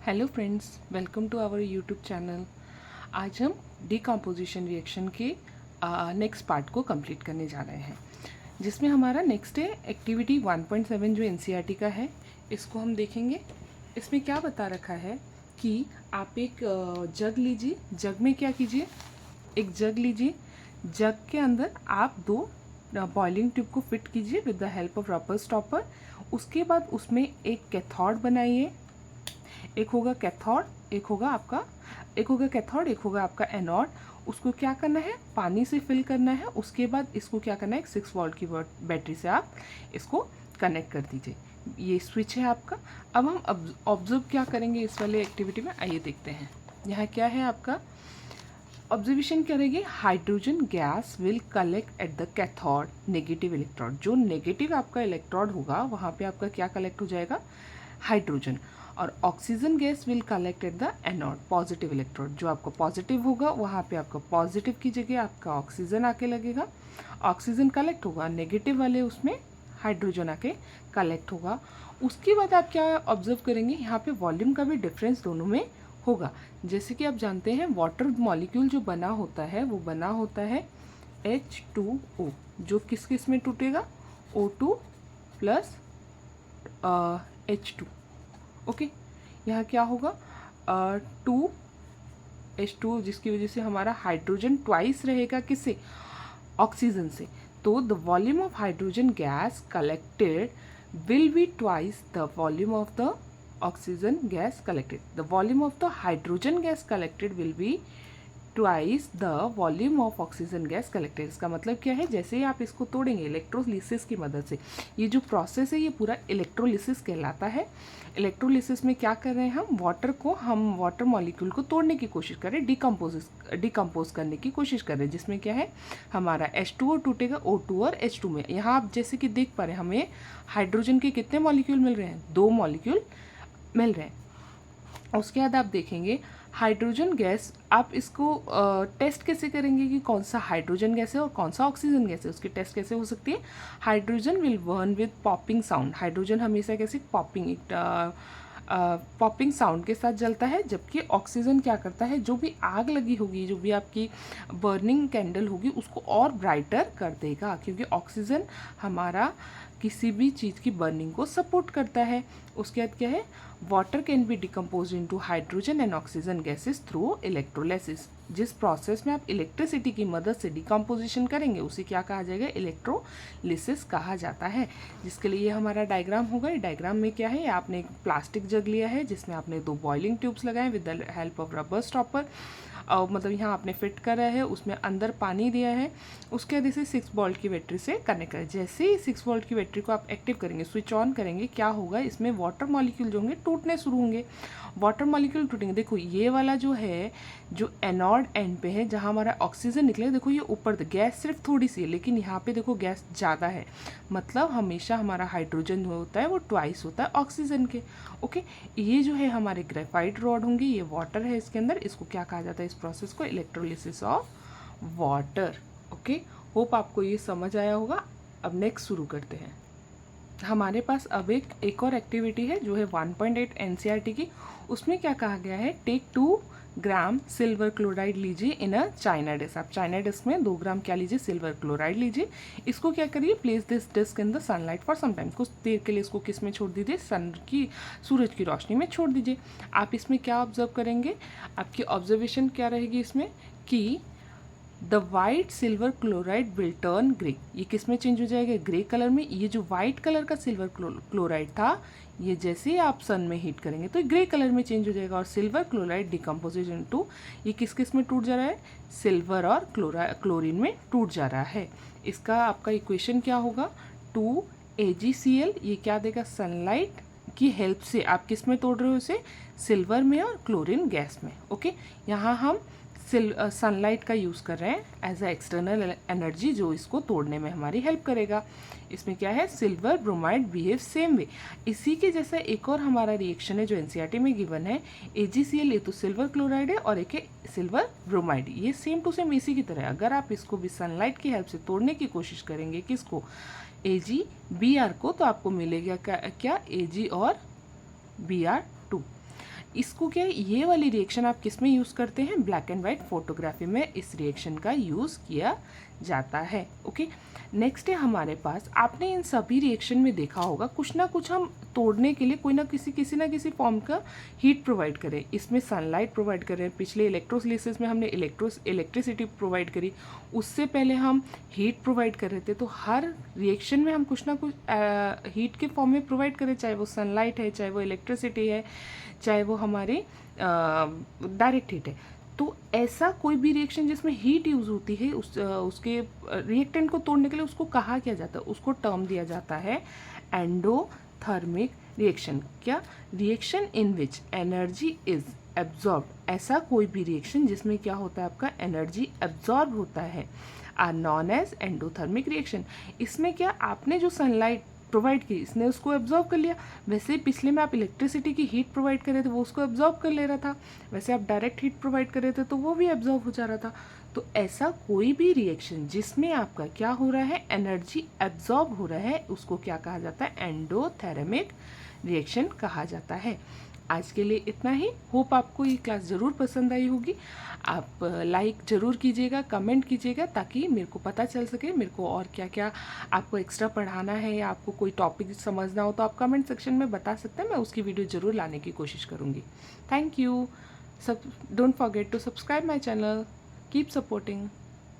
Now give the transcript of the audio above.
Hello friends, welcome to our YouTube channel. आज हम decomposition reaction के नेक्स्ट पार्ट को कंप्लीट करने जा रहे हैं, जिसमें हमारा नेक्स्ट है एक्टिविटी 1.7 जो एनसीईआरटी का है। इसको हम देखेंगे। इसमें क्या बता रखा है कि आप एक जग लीजिए। जग में क्या कीजिए, एक जग लीजिए। जग के अंदर आप दो बॉइलिंग ट्यूब को फिट कीजिए with the help of rubber stopper. उसके बाद उसमें एक कैथोड बनाइए। एक होगा कैथोड, एक होगा आपका एनोड। उसको क्या करना है, पानी से फिल करना है। उसके बाद इसको क्या करना है, एक 6 वोल्ट की बैटरी से आप इसको कनेक्ट कर दीजिए। ये स्विच है आपका। अब हम ऑब्जर्व क्या करेंगे इस वाले एक्टिविटी में, आइए देखते हैं। यहाँ क्या है आपका ऑब्जर्वेशन करेंगे। Hydrogen gas will collect at the cathode negative electrode. जो नेगेटिव आपका इलेक्ट्रोड होगा वहाँ पे आपका क्या कलेक्ट हो जाएगा, हाइड्रोजन। और oxygen gas will collect at the anode positive electrode. जो आपका पॉजिटिव होगा वहाँ पे आपका पॉजिटिव की जगह आपका ऑक्सीजन आके लगेगा। ऑक्सीजन कलेक्ट होगा, नेगेटिव वाले उसमें हाइड्रोजन आके कलेक्ट होगा। उसके बाद आप क्या ऑब्जर्व करेंगे, यहाँ पे वॉल्यूम का भी डिफरेंस दोनों में होगा। जैसे कि आप जानते हैं वाटर मॉलिक्यूल जो बना होता है वो बना होता है H2O, जो किस किस में टूटेगा, O2 प्लस H2। ओके, यहाँ क्या होगा 2H2, जिसकी वजह से हमारा हाइड्रोजन ट्वाइस रहेगा किससे, ऑक्सीजन से। तो the volume of hydrogen gas collected will be twice the volume of the oxygen gas collected. The volume of the hydrogen gas collected will be twice the volume of oxygen gas collected. इसका मतलब क्या है, जैसे ही आप इसको तोड़ेंगे electrolysis की मदद से, ये जो प्रोसेस है ये पूरा इलेक्ट्रोलिसिस कहलाता है। इलेक्ट्रोलिसिस में क्या कर रहे हैं, हम वाटर मॉलिक्यूल को तोड़ने की कोशिश कर रहे हैं, डिकम्पोज करने की कोशिश कर रहे हैं, जिसमें क्या है हमारा H2O टूटेगा O2 और H2 में। यहाँ आप जैसे कि देख पा रहे हैं हमें हाइड्रोजन के कितने मॉलिक्यूल मिल रहे हैं, 2 मॉलिक्यूल मिल रहे हैं। उसके बाद आप देखेंगे हाइड्रोजन गैस, आप इसको टेस्ट कैसे करेंगे कि कौन सा हाइड्रोजन गैस है और कौन सा ऑक्सीजन गैस है, उसकी टेस्ट कैसे हो सकती है। Hydrogen will burn with popping sound. Hydrogen हमेशा कैसे पॉपिंग साउंड के साथ जलता है, जबकि ऑक्सीजन क्या करता है, जो भी आग लगी होगी, जो भी आपकी बर्निंग कैंडल होगी उसको और ब्राइटर कर देगा, क्योंकि ऑक्सीजन हमारा किसी भी चीज़ की बर्निंग को सपोर्ट करता है। उसके बाद क्या है, water can be decompose into hydrogen and oxygen gases through electrolysis. जिस प्रोसेस में आप इलेक्ट्रिसिटी की मदद से डिकम्पोजिशन करेंगे उसे क्या कहा जाएगा, इलेक्ट्रोलिसिस कहा जाता है। जिसके लिए ये हमारा डायग्राम होगा। ये डायग्राम में क्या है, आपने एक प्लास्टिक जग लिया है जिसमें आपने 2 बॉइलिंग ट्यूब्स लगाए with the help of rubber stopper. मतलब यहाँ आपने फिट करा है, उसमें अंदर पानी दिया है। उसके बाद इसे 6 वोल्ट की बैटरी से कनेक्ट करें। जैसे ही 6 वोल्ट की बैटरी को आप एक्टिव करेंगे, स्विच ऑन करेंगे, क्या होगा, इसमें वाटर मॉलिक्यूल जो होंगे टूटने शुरू होंगे। वाटर मॉलिक्यूल टूटेंगे। देखो ये वाला जो है, जो एनोड एंड पे है जहाँ हमारा ऑक्सीजन निकलेगा, देखो ये ऊपर गैस सिर्फ थोड़ी सी है, लेकिन यहाँ पे देखो गैस ज़्यादा है। मतलब हमेशा हमारा हाइड्रोजन जो होता है वो ट्वाइस होता है ऑक्सीजन के। ओके, ये जो है हमारे ग्रेफाइट रॉड होंगे, ये वाटर है इसके अंदर। इसको क्या कहा जाता है, इस प्रोसेस को electrolysis of water. Okay, hope आपको ये समझ आया होगा। अब नेक्स्ट शुरू करते हैं। हमारे पास अब एक और एक्टिविटी है जो है 1.8 एनसीईआरटी की। उसमें क्या कहा गया है, टेक 2 ग्राम सिल्वर क्लोराइड लीजिए इन अ चाइना डिस्क। आप चाइना डिस्क में 2 ग्राम क्या लीजिए, सिल्वर क्लोराइड लीजिए। इसको क्या करिए, place this disc in the sunlight for some time. कुछ देर के लिए इसको किस में छोड़ दीजिए, सूरज की रोशनी में छोड़ दीजिए। आप इसमें क्या ऑब्जर्व करेंगे, आपकी ऑब्जर्वेशन क्या रहेगी इसमें कि the white silver chloride will turn grey. ये किस में चेंज हो जाएगा, ग्रे कलर में। ये जो वाइट कलर का सिल्वर क्लोराइड था, ये जैसे ही आप सन में हीट करेंगे तो ग्रे कलर में चेंज हो जाएगा। और सिल्वर क्लोराइड डिकम्पोजिशन टू, ये किस किस में टूट जा रहा है, सिल्वर और क्लोरीन में टूट जा रहा है। इसका आपका इक्वेशन क्या होगा, 2AgCl। ये क्या देगा, सनलाइट की हेल्प से आप किस में तोड़ रहे हो इसे, सिल्वर में और क्लोरीन गैस में। ओके, यहाँ हम सनलाइट का यूज़ कर रहे हैं एज अ एक्सटर्नल एनर्जी, जो इसको तोड़ने में हमारी हेल्प करेगा। इसमें क्या है, silver bromide behave same way. इसी के जैसा एक और हमारा रिएक्शन है जो एनसीईआरटी में गिवन है, AgCl। ये तो सिल्वर क्लोराइड है और एक है सिल्वर ब्रोमाइड। ये सेम टू सेम इसी की तरह। अगर आप इसको भी सनलाइट की हेल्प से तोड़ने की कोशिश करेंगे, किसको, AgBr को, तो आपको मिलेगा क्या, Ag और Br2। इसको क्या है, ये वाली रिएक्शन आप किस में यूज़ करते हैं, ब्लैक एंड वाइट फोटोग्राफी में इस रिएक्शन का यूज़ किया जाता है। ओके, नेक्स्ट है हमारे पास, आपने इन सभी रिएक्शन में देखा होगा कुछ ना कुछ हम तोड़ने के लिए कोई ना किसी फॉर्म का हीट प्रोवाइड करें। इसमें सनलाइट प्रोवाइड करें, पिछले इलेक्ट्रोलिसिस में हमने इलेक्ट्रिसिटी प्रोवाइड करी, उससे पहले हम हीट प्रोवाइड कर रहे थे। तो हर रिएक्शन में हम कुछ ना कुछ हीट के फॉर्म में प्रोवाइड करें, चाहे वो सनलाइट है, चाहे वो इलेक्ट्रिसिटी है, चाहे वो हमारे डायरेक्ट हीट है। तो ऐसा कोई भी रिएक्शन जिसमें हीट यूज़ होती है उसके रिएक्टेंट को तोड़ने के लिए उसको कहा क्या जाता है, उसको टर्म दिया जाता है एंडोथर्मिक रिएक्शन। क्या, reaction in which energy is absorb, ऐसा कोई भी रिएक्शन जिसमें क्या होता है, आपका एनर्जी एब्जॉर्ब होता है, are known as endothermic reaction. इसमें क्या, आपने जो सनलाइट प्रोवाइड की इसने उसको एब्जॉर्ब कर लिया, वैसे पिछले में आप इलेक्ट्रिसिटी की हीट प्रोवाइड कर रहे थे वो उसको एब्जॉर्ब कर ले रहा था, वैसे आप डायरेक्ट हीट प्रोवाइड कर रहे थे तो वो भी एब्जॉर्ब हो जा रहा था। तो ऐसा कोई भी रिएक्शन जिसमें आपका क्या हो रहा है, एनर्जी एब्जॉर्ब हो रहा है, उसको क्या कहा जाता है, एंडोथर्मिक रिएक्शन कहा जाता है। आज के लिए इतना ही। होप आपको ये क्लास ज़रूर पसंद आई होगी। आप लाइक ज़रूर कीजिएगा, कमेंट कीजिएगा, ताकि मेरे को पता चल सके मेरे को और क्या क्या आपको एक्स्ट्रा पढ़ाना है, या आपको कोई टॉपिक समझना हो तो आप कमेंट सेक्शन में बता सकते हैं, मैं उसकी वीडियो ज़रूर लाने की कोशिश करूँगी। Thank you. Don't forget to subscribe my channel, keep supporting.